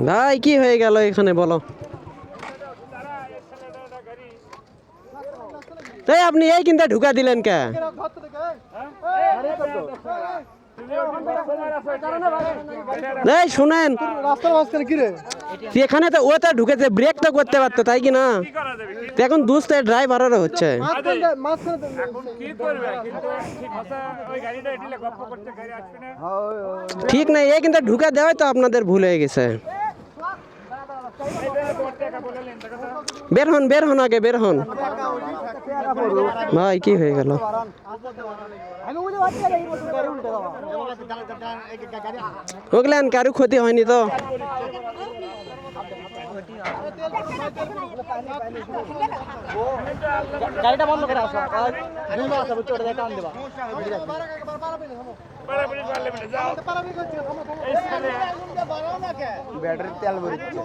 ভাই কি হয়ে গেল এখানে বলো। তাই আপনি এই কিনতে ঢুকা দিলেন কে? এই শুনেন, এখানে তো ও তো ঢুকেছে, ব্রেক তো করতে পারতো তাই কি না? এখন দুষ্ট ড্রাইভারেরও হচ্ছে। ঠিক নাই, এই কিন্তু ঢুকে দেওয়াই তো আপনাদের ভুল হয়ে গেছে। বের হন আগে, বের হন। ভাই কি হয়ে গেল? ওগলেন কারো ক্ষতি হয়নি তো? গাড়িটা বন্ধ করে আসো, ওটা টান দেবা। ব্যাটারি তেল ভরিচ্ছে,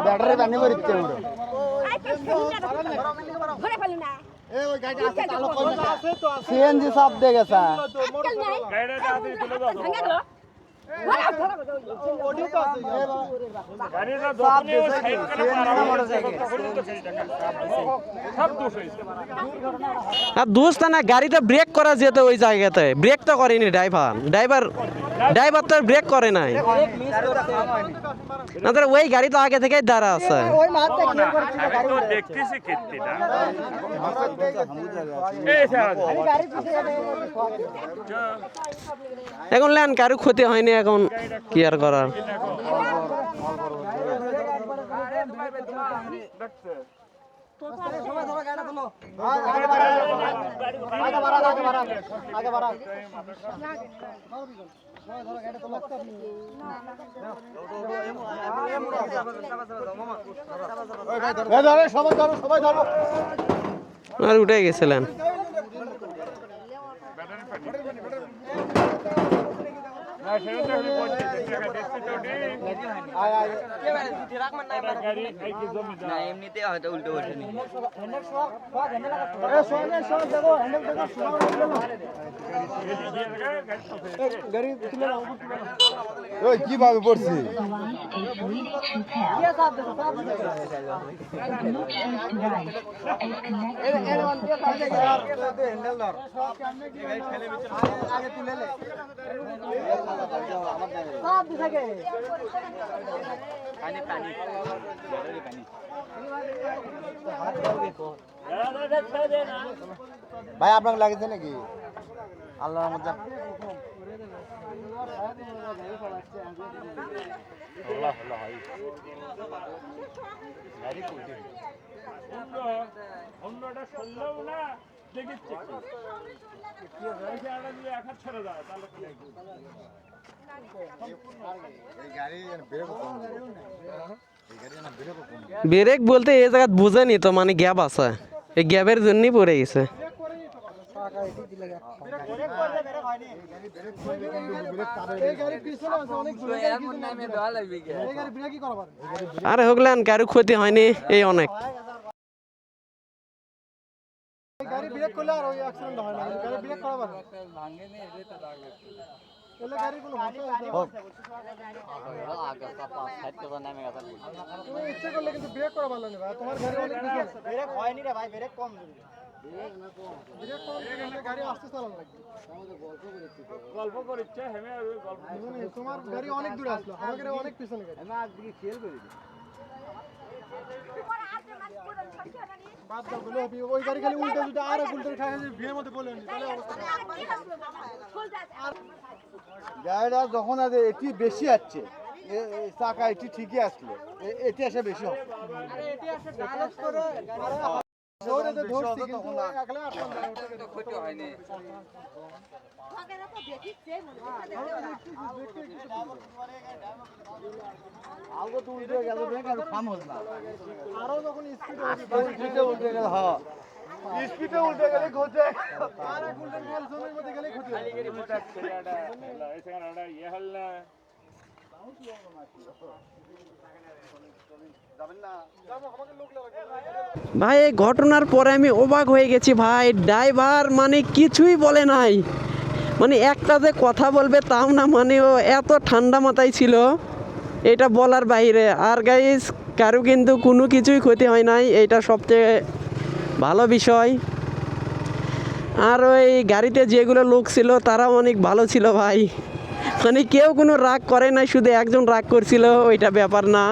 ব্যাটারি পানি ভরিচ্ছে। সিএনজি সব দিয়ে গেছে। দোষ না, গাড়িতে ব্রেক করা যেত ওই জায়গাতে, ব্রেক তো করেনি ড্রাইভার তো ব্রেক করে নাই। না ওই গাড়ি তো আগে থেকেই দাঁড়া আছে। এখন লেন কারো ক্ষতি হয়নি, এখন কি আর করার। আর উঠে গেছিলেন। এমনিতে হয়তো উল্টো বসেনি। কিভাবে পড়ছি? ভাই আপনাকে লাগেছে নাকি? আল্লাহর মধ্যে ব্রেক বলতে এই জায়গা বুঝেনি তো, মানে গ্যাপ আছে, এই গ্যাপের জন্যই পড়ে গেছে। আরে হোগলেন কারো ক্ষতি হয়নি, এই অনেক। গাড়ি ব্রেক করলে আর ওই অ্যাক্সিডেন্ট হয় না, গাড়ি ব্রেক করা ভালো। ভাঙেনি এলে তো লাগে। এলে গাড়ি কোনো ভাঙে না। আগে পাঁচ সাইড করে নামে গেছে। তুমি ইচ্ছে করলে কিন্তু ব্রেক করা ভালো না ভাই, তোমার গাড়ি অনেক বেশি আছে। ব্রেক হয়নি রে ভাই, ব্রেক কম দিবি। ব্রেক না কম। ব্রেক কম দিলে গাড়ি আস্তে চালানো লাগবে। আমাদের গল্প করছে হেমে গল্প। তোমার গাড়ি অনেক দূরে আসলো, আমার গাড়ি অনেক পিছনে গাড়ি। আমি আজ দিকে খেয়াল করি। বাদ দাও বলে ওই গাড়ি খালি উল্টো যদি আর উল্টো খায় ভিড়ের মধ্যে বলেন তাহলে অবস্থা। গাড়িটা যখন আছে এটি বেশি আসছে, চাকা এটি ঠিকই আসলো, এটি আসে বেশি হবে। আরে এটি আসে ব্যালেন্স করে জোরে তো ধরছি কিন্তু একলা আসলে ক্ষতি হয়নি। ভাগেরা তো দেখিছে মনে আলগো তো উল্টে গেল, ব্রেক আর থাম হল না। আরো যখন স্পিডে উল্টে গেল, হ্যাঁ স্পিডে উল্টে গেলে ক্ষতি হয়। আর এক উল্টে গেল জমির মধ্যে গেলে ক্ষতি হয়। খালি মুটা ছেড়াটা এসে কারণটা ইয়ে হল না। ভাই এই ঘটনার পরে আমি অবাক হয়ে গেছি ভাই, ড্রাইভার মানে কিছুই বলে নাই, মানে একটা যে কথা বলবে তাও না, মানে ও এত ঠান্ডা মাথায় ছিল। এটা বলার বাইরে। আর গাইস কারো কিন্তু কোনো কিছুই ক্ষতি হয় নাই, এইটা সবচেয়ে ভালো বিষয়। আর ওই গাড়িতে যেগুলো লোক ছিল তারা অনেক ভালো ছিল ভাই, মানে কেউ কোনো রাগ করে নাই, শুধু একজন রাগ করছিল, ওইটা ব্যাপার না।